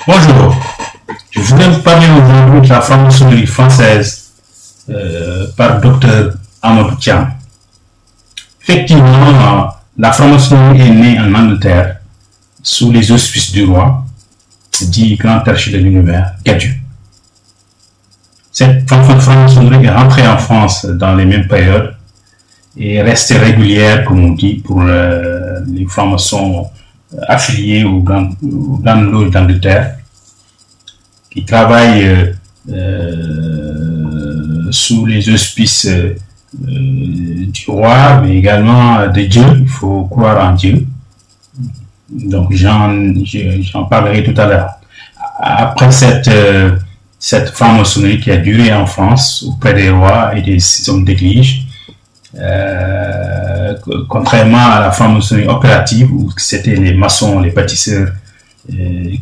Bonjour, je voudrais vous parler aujourd'hui de la franc-maçonnerie française par Dr Amadou Thiam. Effectivement, la franc-maçonnerie est née en Angleterre sous les auspices du roi, dit grand archi de l'univers, Gadieu. Cette franc-maçonnerie est rentrée en France dans les mêmes périodes et est restée régulière, comme on dit, pour les francs-maçons affiliés aux grandes loges d'Angleterre, qui travaillent sous les auspices du roi, mais également de Dieu. Il faut croire en Dieu. Donc j'en parlerai tout à l'heure. Après cette franc-maçonnerie qui a duré en France auprès des rois et des hommes d'église, contrairement à la franc-maçonnerie opérative où c'était les maçons, les bâtisseurs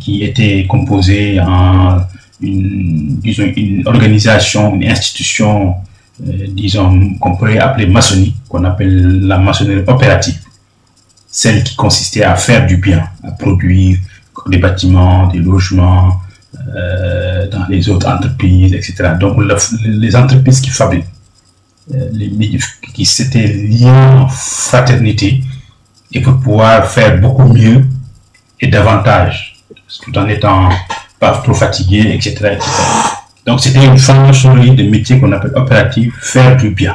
qui étaient composés en une organisation, une institution, disons, qu'on pourrait appeler maçonnique, qu'on appelle la maçonnerie opérative, celle qui consistait à faire du bien, à produire des bâtiments, des logements, dans les autres entreprises, etc. Donc les entreprises qui fabriquent, qui s'étaient liées en fraternité et pour pouvoir faire beaucoup mieux et davantage, tout en étant pas trop fatigué, etc. Donc c'était une franc-maçonnerie de métier qu'on appelle opérative, faire du bien.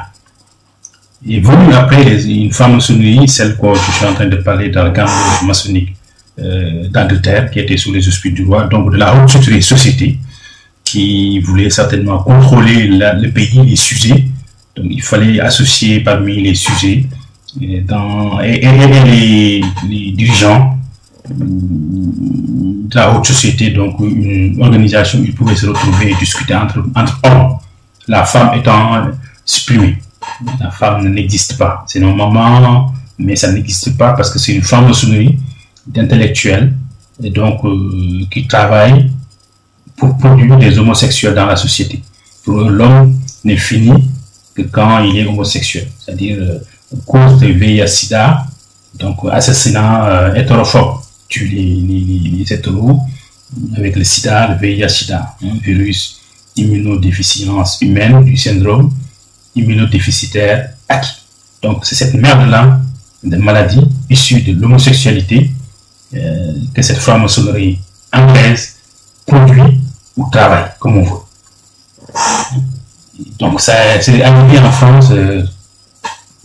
Et venu après une franc-maçonnerie, celle que je suis en train de parler dans le cadre maçonnique d'Angleterre, qui était sous les auspices du roi, donc de la haute société, qui voulait certainement contrôler le pays, les sujets. Donc il fallait associer parmi les sujets et les dirigeants de la haute société, donc une organisation où ils pouvaient se retrouver et discuter entre hommes, la femme étant supprimée. La femme n'existe pas. C'est nos mamans, mais ça n'existe pas parce que c'est une franc-maçonnerie d'intellectuels et donc qui travaillent pour produire des homosexuels dans la société. Pour eux, l'homme n'est fini que quand il est homosexuel, c'est-à-dire cause de VIH-Sida, donc assassinat hétérophobe, tue les hétéros avec le sida, le VIH-Sida, virus immunodéficience humaine du syndrome immunodéficitaire acquis. Donc c'est cette merde-là de maladie issue de l'homosexualité que cette franc-maçonnerie anglaise produit ou travaille comme on veut. Donc ça c'est arrivé en France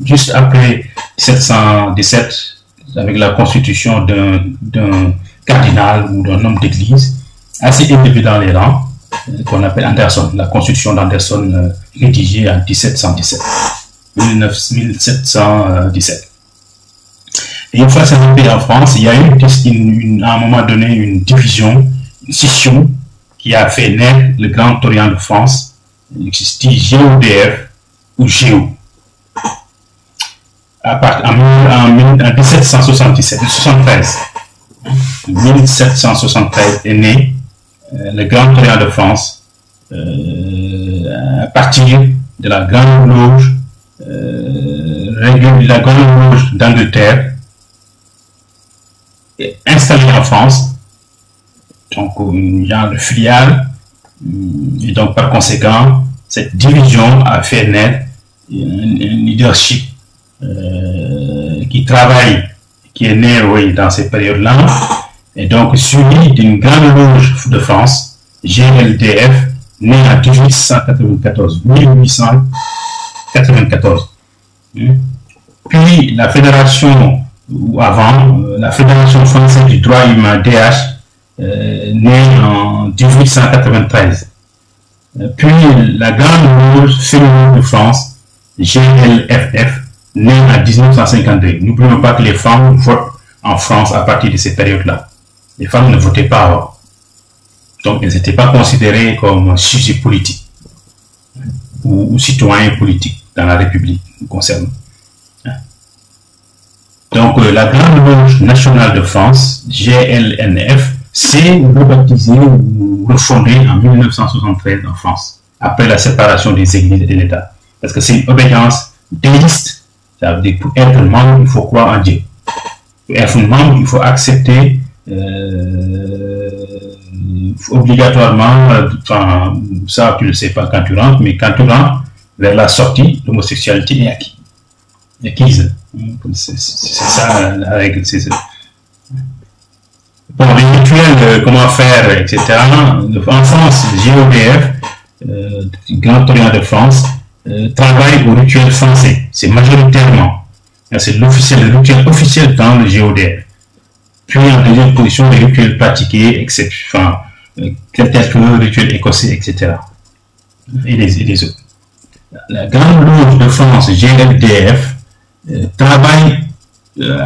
juste après 1717 avec la constitution d'un cardinal ou d'un homme d'église assez élevé dans les rangs qu'on appelle Anderson, la constitution d'Anderson rédigée en 1717. Et une fois c'est arrivé en France, il y a eu à un moment donné une division, une scission qui a fait naître le Grand Orient de France, dit GODF ou GO. En 1773 est né le Grand Orient de France à partir de la Grande Loge d'Angleterre installée en France, donc une genre de filiale, et donc par conséquent cette division a fait naître un leadership qui travaille, qui est né dans ces périodes-là, et donc suivi d'une grande loge de France, GLDF, né en 1894. Puis la fédération, ou avant, la Fédération française du droit humain, DH, née en 1893. Puis la grande loge féminine de France, GLFF, née en 1952. N'oublions pas que les femmes votent en France à partir de ces périodes-là. Les femmes ne votaient pas avant. Donc, elles n'étaient pas considérées comme sujets politiques ou citoyens politiques dans la République concernant. Donc, la Grande Loge nationale de France, GLNF, s'est rebaptisée ou refondée en 1973 en France, après la séparation des églises et de l'État. Parce que c'est une obédience déiste. Ça veut dire que pour être membre, il faut croire en Dieu. Pour être membre, il faut accepter obligatoirement, enfin, ça tu ne le sais pas quand tu rentres, mais quand tu rentres vers la sortie, l'homosexualité est acquise. C'est ça la règle. Bon, les rituels, comment faire, etc. En France, GODF, Grand Orient de France, travaille au rituel français. C'est majoritairement. C'est le rituel officiel dans le GODF. Puis en deuxième position, les rituels pratiqués, enfin, tels que le rituel écossais, etc. Et les autres. La Grande Loge de France, GLDF, travaille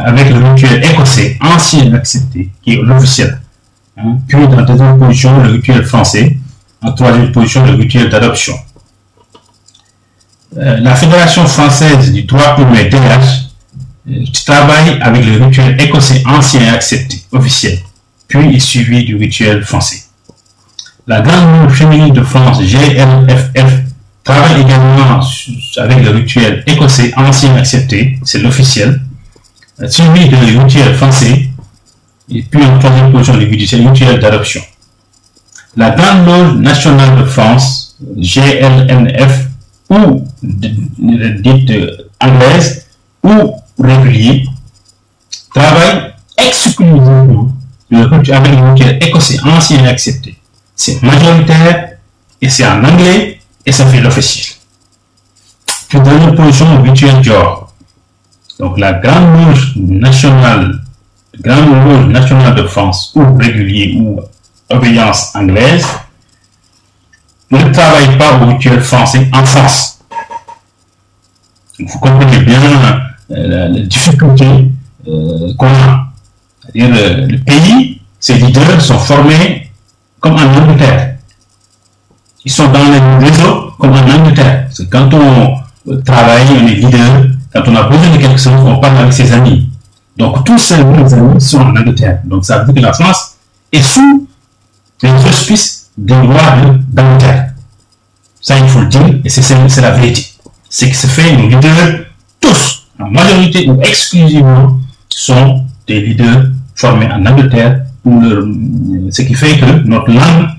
avec le rituel écossais, ancien accepté, qui est l'officiel. Puis en deuxième position, le rituel français. En troisième position, le rituel d'adoption. La Fédération française du droit humain, DH, travaille avec le rituel écossais ancien et accepté, officiel, puis est suivi du rituel français. La Grande Loge féminine de France, GLFF, travaille également avec le rituel écossais ancien et accepté, c'est l'officiel, suivi du rituel français, et puis en troisième position du rituel d'adoption. La Grande Loge nationale de France, GLNF, ou dite anglaise, ou régulier, travaille exclusivement avec le rituel écossais ancien et accepté. C'est majoritaire, et c'est en anglais, et ça fait l'officiel. Puis dernière position, le rituel Dior. Donc la Grande Loge nationale de France, ou régulier, ou obéissance anglaise, ne travaille pas au rituel français en France. Donc, vous comprenez bien la difficulté qu'on a. C'est-à-dire le pays, ses leaders sont formés comme en Angleterre. Ils sont dans les réseaux comme en Angleterre. C'est quand on travaille, on est leader, quand on a besoin de quelque chose, on parle avec ses amis. Donc tous ces amis sont en Angleterre. Donc ça veut dire que la France est sous les auspices des lois d'Angleterre. Ça, il faut le dire, et c'est la vérité. C'est que ce fait, nos leaders, tous, en majorité ou exclusivement, sont des leaders formés en Angleterre, ce qui fait que notre langue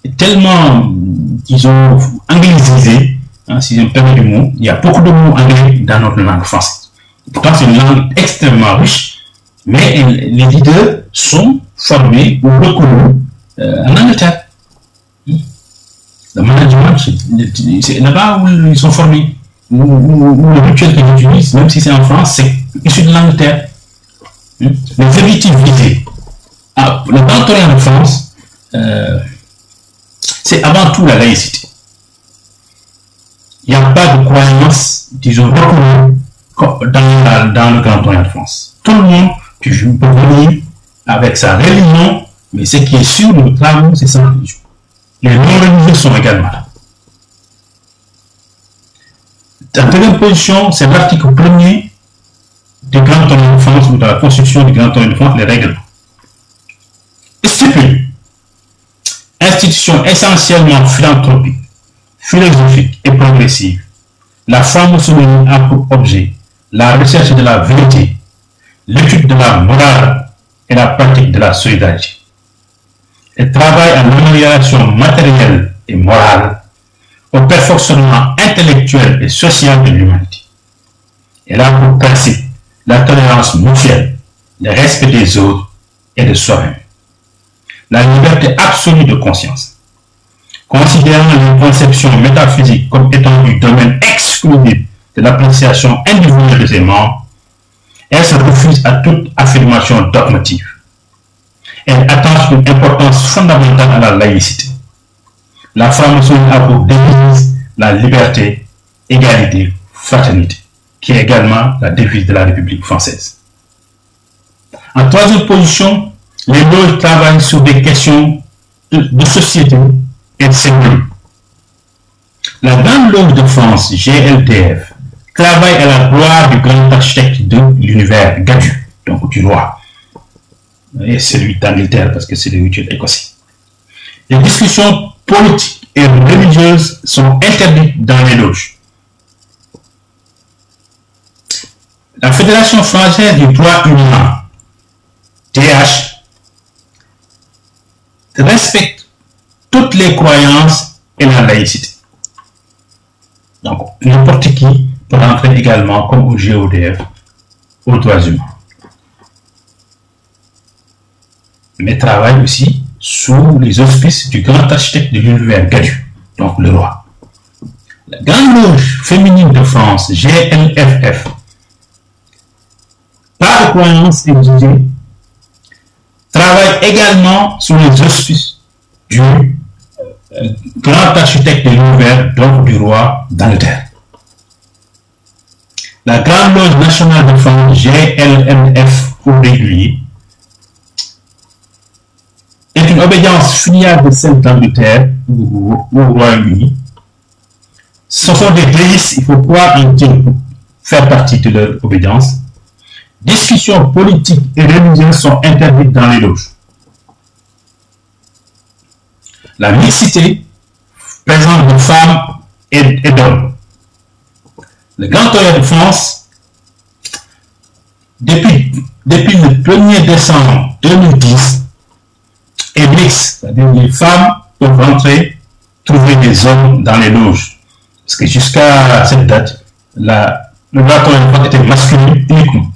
est tellement, disons, anglicalisée, si je me permets du mot. Il y a beaucoup de mots anglais dans notre langue française. Pourtant, c'est une langue extrêmement riche, mais les leaders sont formés ou reconnus en Angleterre. Le management, c'est là-bas où ils sont formés. Ou le rituel qu'ils utilisent, même si c'est en France, c'est issu de l'Angleterre. Les objectifs visés. Le Grand Orient de France, c'est avant tout la laïcité. Il n'y a pas de croyance, disons, reconnue dans le Grand Orient de France. Tout le monde peut venir avec sa religion, mais ce qui est sûr de nos travaux, c'est sa religion. Les non-religieux sont également là. En deuxième position, c'est l'article 1er du Grand Orient de France ou de la Constitution du Grand Orient de France, les règlements. Stipule, institution essentiellement philanthropique, philosophique et progressive, la franc-maçonnerie a pour objet la recherche de la vérité, l'étude de la morale et la pratique de la solidarité. Elle travaille à l'amélioration matérielle et morale, au perfectionnement intellectuel et social de l'humanité. Elle a pour principe la tolérance mutuelle, le respect des autres et de soi-même, la liberté absolue de conscience. Considérant les conceptions métaphysiques comme étant du domaine exclusif de l'appréciation individuelle de ses membres, elle se refuse à toute affirmation dogmatique. Elle attache une importance fondamentale à la laïcité. La franc-maçonnerie a pour devise la liberté, égalité, fraternité, qui est également la devise de la République française. En troisième position, les loges travaillent sur des questions de société et de sécurité. La Grande Loge de France, GLDF, travaille à la gloire du grand architecte de l'univers, Gadu, donc du roi, et celui d'Angleterre, parce que c'est le rituel écossais. Les discussions politiques et religieuses sont interdites dans les loges. La Fédération française du droit humain, DH, respecte toutes les croyances et la laïcité. Donc, n'importe qui peut rentrer également, comme au GODF, aux droits humains. Mais travaille aussi sous les auspices du grand architecte de l'univers, Gadu, donc le roi. La Grande Loge féminine de France, GLFF, pas de croyance exigée, travaille également sous les auspices du grand architecte de l'univers, donc du roi d'Angleterre. La Grande Loge nationale de France, GLNF pour régulier, est une obédience filiale de celle d'Angleterre ou au Royaume-Uni. Ce sont des délices, il faut croire en Dieu pour faire partie de leur obédience. Discussions politiques et religieuses sont interdites dans les loges. La mixité présente de femmes et d'hommes. Le Grand Orient de France, depuis le 1er décembre 2010, est mixte, c'est-à-dire les femmes peuvent rentrer, trouver des hommes dans les loges. Parce que jusqu'à cette date, le Grand Orient de France était masculin uniquement.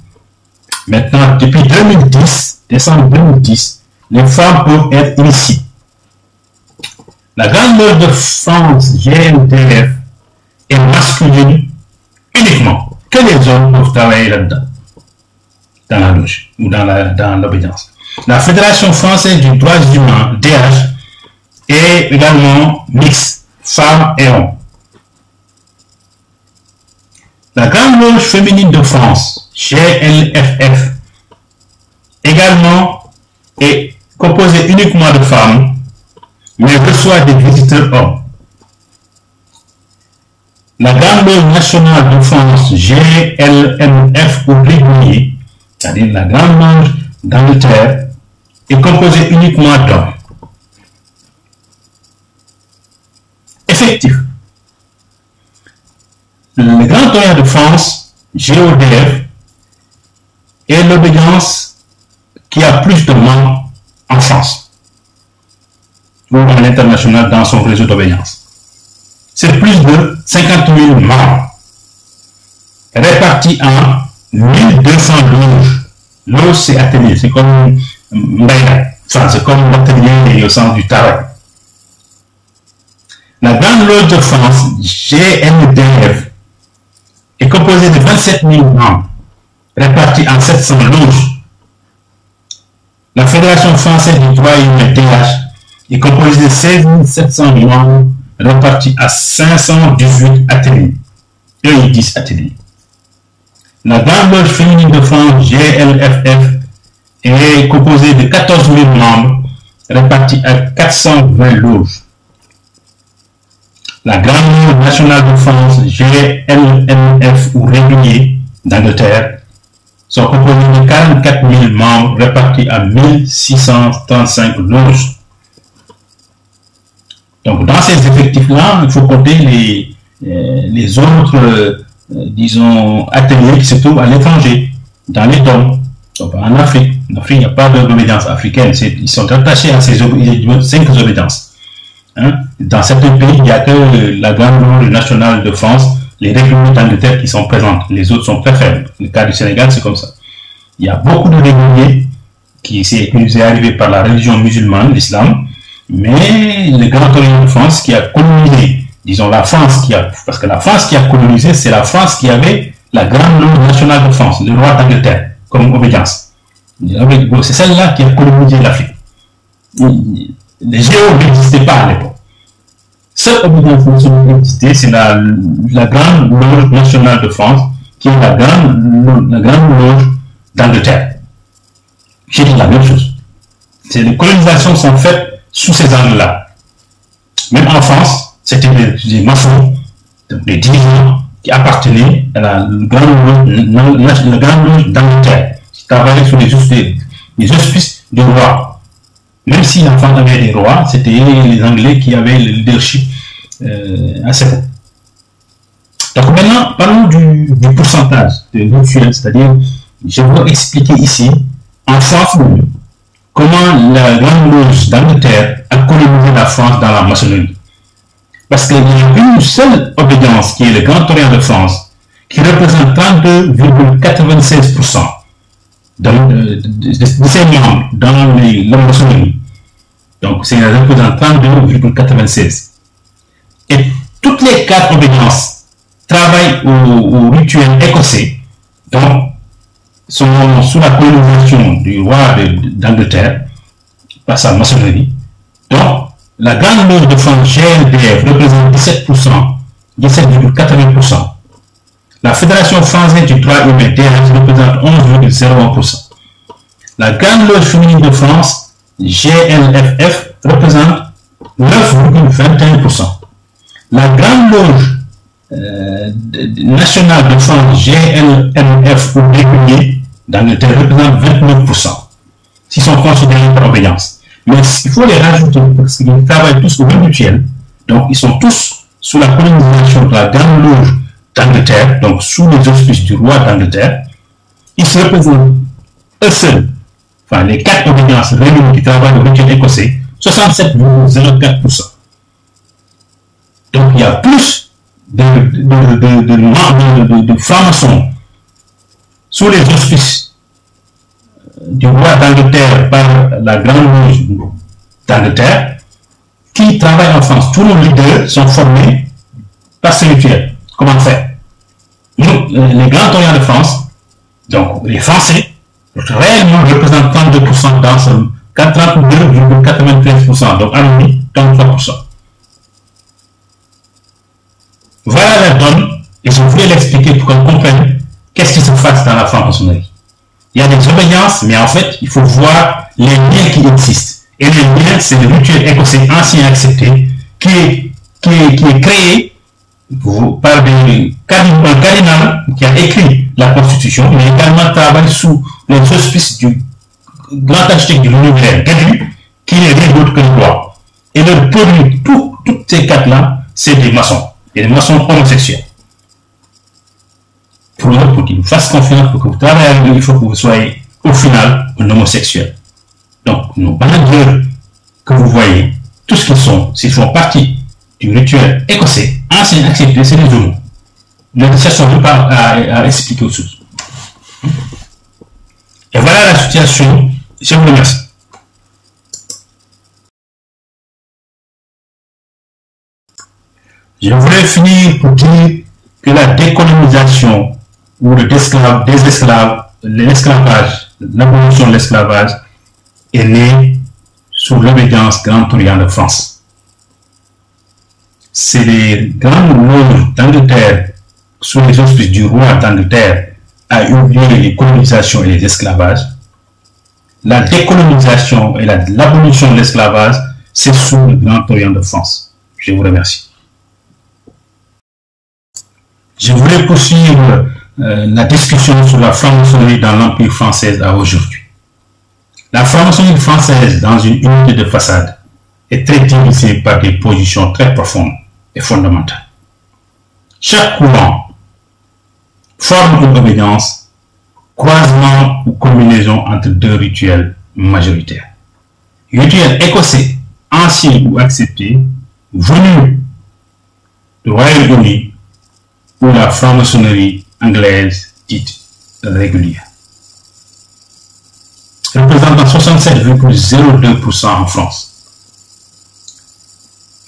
Maintenant, depuis 2010, décembre 2010, les femmes peuvent être initiées. La Grande Loge de France, GLDF, est masculine uniquement. Que les hommes peuvent travailler là-dedans, dans la loge ou dans l'obédience. La Fédération française du droit humain, DH, est également mixte, femmes et hommes. La Grande Loge féminine de France, GLFF, également est composée uniquement de femmes, mais reçoit des visiteurs hommes. La Grande Loge nationale de France, GLNF au régulier, c'est-à-dire la Grande Loge d'Angleterre, est composée uniquement d'hommes. Effectif. Le Grand Orient de France, GODF, est l'obédience qui a plus de membres en France ou à l'international dans son réseau d'obédience. C'est plus de 50 000 membres répartis en 1200 loges. Loge, c'est atelier, c'est comme enfin, c'est comme l'atelier au sens du tarot. La Grande Loge de France, GNDF, est composée de 27 000 membres répartis en 700 loges. La Fédération française du droit humain, DH, est composée de 16 700 membres répartis à 518 ateliers. Eux, ils disent ateliers. La Grande Loge féminine de France, GLFF, est composée de 14 000 membres répartis à 420 loges. La Grande Loge nationale de France, GLNF ou régulier d'Angleterre, sont composés de 44 000 membres répartis à 1635 loges. Donc, dans ces effectifs-là, il faut compter les autres, disons, ateliers qui se trouvent à l'étranger, dans les DOM. Donc, en Afrique. En Afrique, il n'y a pas d'obédience africaine. Ils sont attachés à ces 5 obédiences. Hein? Dans certains pays, il n'y a que la Grande Loge nationale de France, les réguliers d'Angleterre qui sont présentes. Les autres sont très faibles. Le cas du Sénégal, c'est comme ça. Il y a beaucoup de réguliers qui nous est arrivé par la religion musulmane, l'islam, mais le Grand Orient de France qui a colonisé, disons la France parce que la France qui a colonisé, c'est la France qui avait la Grande Loge nationale de France, le roi d'Angleterre, comme obédience. C'est celle-là qui a colonisé l'Afrique. Les géos n'existaient pas à l'époque. Seule obédience nationale qui existait, c'est la Grande Loge nationale de France, qui est la Grande Loge d'Angleterre. J'ai dit la même chose. Les colonisations sont faites sous ces angles-là. Même en France, c'était des maçons, des dirigeants qui appartenaient à la Grande Loge d'Angleterre, qui travaillaient sous les auspices du roi. Même si l'enfant avait des rois, c'était les Anglais qui avaient le leadership à cette époque. Donc maintenant, parlons du pourcentage de mutuelles, c'est-à-dire, je vais expliquer ici, en France, comment la Grande Loge d'Angleterre a colonisé la la France dans la maçonnerie. Parce qu'il y a une seule obédience qui est le Grand Orient de France, qui représente 32,96% de ses membres dans la maçonnerie. Donc, c'est représente 32,96%. Et toutes les 4 obédiences travaillent au rituel écossais, donc sont sous la colonisation du roi d'Angleterre par sa maçonnerie. Donc, la Grande Loge de France GLDF représente 17%, 17,80%. La Fédération française du droit humain DH représente 11,01%. La Grande Loge féminine de France GLFF représente 9,21%. La Grande Loge nationale de France GLMF ou régulier d'Angleterre représente 29%. S'ils sont considérés par obédience. Mais il faut les rajouter parce qu'ils travaillent tous au même rituel. Donc, ils sont tous sous la colonisation de la Grande Loge d'Angleterre, donc sous les auspices du roi d'Angleterre. Ils se représentent eux seuls, enfin les 4 obédiences réunies qui travaillent au rituel écossais, 67,04%. Donc, il y a plus de francs-maçons sous les auspices du roi d'Angleterre par la Grande Loge d'Angleterre qui travaillent en France. Tous nos leaders sont formés par ce rituel. Comment faire? Nous, les Grands Orients de France, donc les Français, réellement représentent 32% dans ce 32,93%, donc en 33%. Voilà la donne, et je voulais l'expliquer pour qu'on comprenne qu'est-ce qui se passe dans la franc-maçonnerie. Il y a des obédiences, mais en fait, il faut voir les liens qui existent. Et les liens, c'est le rituel écossais ancien accepté qui est créé par un cardinal qui a écrit la Constitution, mais également travaille sous les auspices du grand architecte de l'univers, Gadu, qui n'est rien d'autre que le roi. Et le produit, toutes ces 4-là, c'est des maçons. Et des maçons homosexuels. Pour qu'ils vous fassent confiance, pour que vous travaillez avec eux, il faut que vous soyez, au final, un homosexuel. Donc, nos managers que vous voyez, tout ce qu'ils sont, s'ils font partie du rituel écossais, ancien accepté, c'est les homos. Ne cherchons pas à expliquer autre chose. Et voilà la situation. Je vous remercie. Je voulais finir pour dire que la décolonisation ou l'esclavage, l'abolition de l'esclavage est née sous l'obédience Grand Orient de France. C'est les grandes loges d'Angleterre, sous les auspices du roi d'Angleterre, a eu lieu les colonisations et les esclavages. La décolonisation et l'abolition de l'esclavage, c'est sous le Grand Orient de France. Je vous remercie. Je voulais poursuivre la discussion sur la franc-maçonnerie dans l'Empire français à aujourd'hui. La franc-maçonnerie française, dans une unité de façade, est très divisée par des positions très profondes et fondamentales. Chaque courant forme une obédience, croisement ou combinaison entre 2 rituels majoritaires. Rituel écossais, ancien ou accepté, venu du Royaume-Uni, ou la franc-maçonnerie anglaise dite régulière. Représentant 67,02% en France.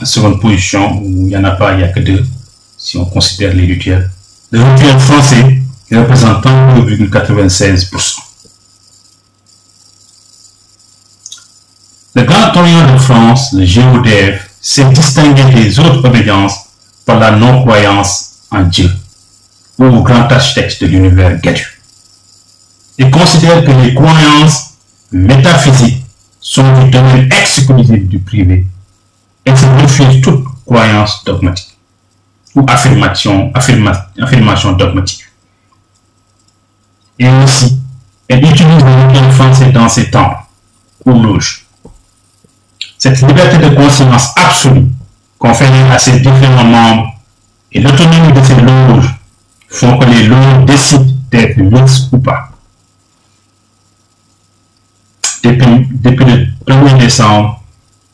En seconde position, où il n'y en a pas, il n'y a que 2, si on considère les rituels. Le rituel français représentant 2,96%. Le Grand Orient de France, le GODF, s'est distingué des autres obédiences par la non-croyance en Dieu ou au grand architecte de l'univers Gadu. Il considère que les croyances métaphysiques sont du domaine exclusif du privé et se refuse toute croyance dogmatique ou affirmation dogmatique. Et aussi, elle utilise le rituel français dans ses temples ou loges. Cette liberté de conscience absolue conférée à ses différents membres et l'autonomie de ces loges font que les loges décident d'être mixtes ou pas. Depuis le 1er décembre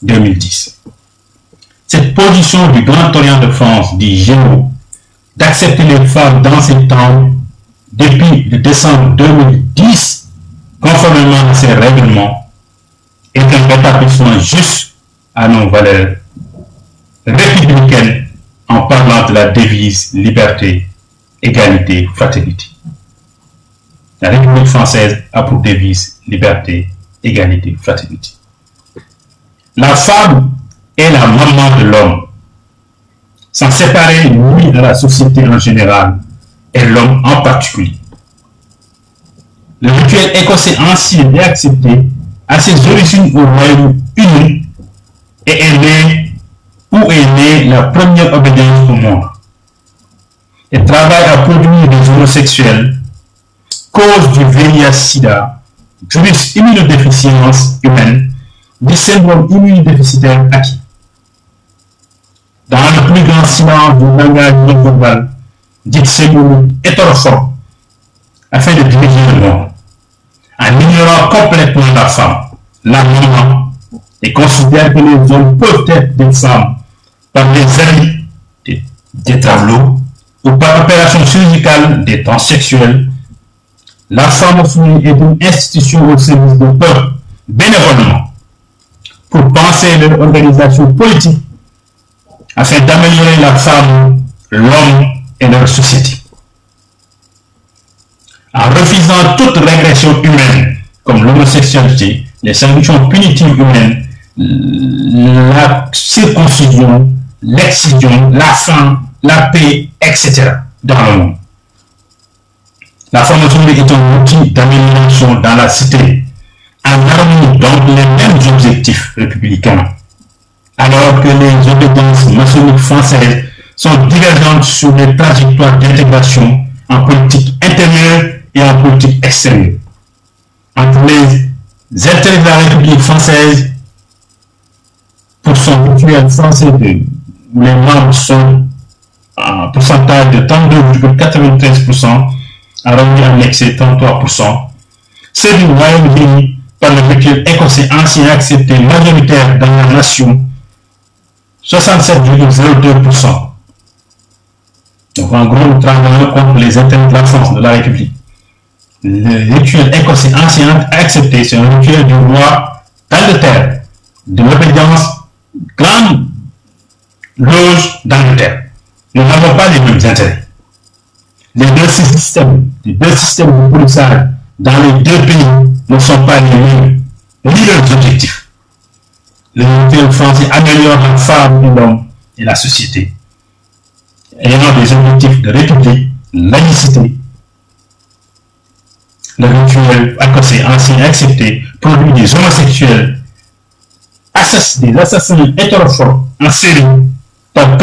2010. cette position du Grand Orient de France, dit Génaud, d'accepter les femmes dans ces temps depuis le décembre 2010, conformément à ces règlements, est un rétablissement juste à nos valeurs républicaines en parlant de la devise liberté, égalité, fraternité. La République française a pour devise liberté, égalité, fraternité. La femme est la maman de l'homme. Sans séparer lui de la société en général et l'homme en particulier. Le rituel écossais ancien et accepté a ses origines au Royaume-Uni et est né où est née la première obédience au monde. Et travaille à produire des homosexuels, cause du VIH-Sida, virus immunodéficience humaine, du syndrome immunodéficitaire acquis. Dans le plus grand silence du langage non verbal, dit symbolique hétérophobe, afin de diriger le monde, en ignorant complètement la femme, la maman, et considère que les hommes peuvent être des femmes par des habits, des tableaux, ou par opération chirurgicale des temps sexuels. La francophonie est une institution au service du peuple, bénévolement, pour penser leur organisation politique, afin d'améliorer la femme, l'homme et leur société. En refusant toute régression humaine, comme l'homosexualité, les sanctions punitives humaines, la circoncision, l'excision, la faim, la paix, etc. dans le monde. La franc-maçonnerie est un outil d'amélioration dans la cité, en harmonie donc les mêmes objectifs républicains, alors que les obédiences maçonniques françaises sont divergentes sur les trajectoires d'intégration en politique intérieure et en politique extérieure. Entre les intérêts de la République française, pour son rituel français où les membres sont en pourcentage de 32,93%, à revenu annexé 33%, ceux du Royaume-Uni par le rituel écossais ancien accepté majoritaire dans la nation, 67,02%. Donc en gros, nous travaillons contre les intérêts de la France, de la République. Le rituel écossais ancien accepté, c'est un rituel du roi d'Angleterre, de l'obédience grande loge d'Angleterre. Nous n'avons pas les mêmes intérêts. Les deux systèmes de polissage dans les deux pays ne sont pas les mêmes, ni leurs objectifs. Le rituel français améliore la femme et l'homme et la société, ayant des objectifs de république, laïcité. Le rituel écossais ancien accepté produit des homosexuels, des assassins hétérophobes en série par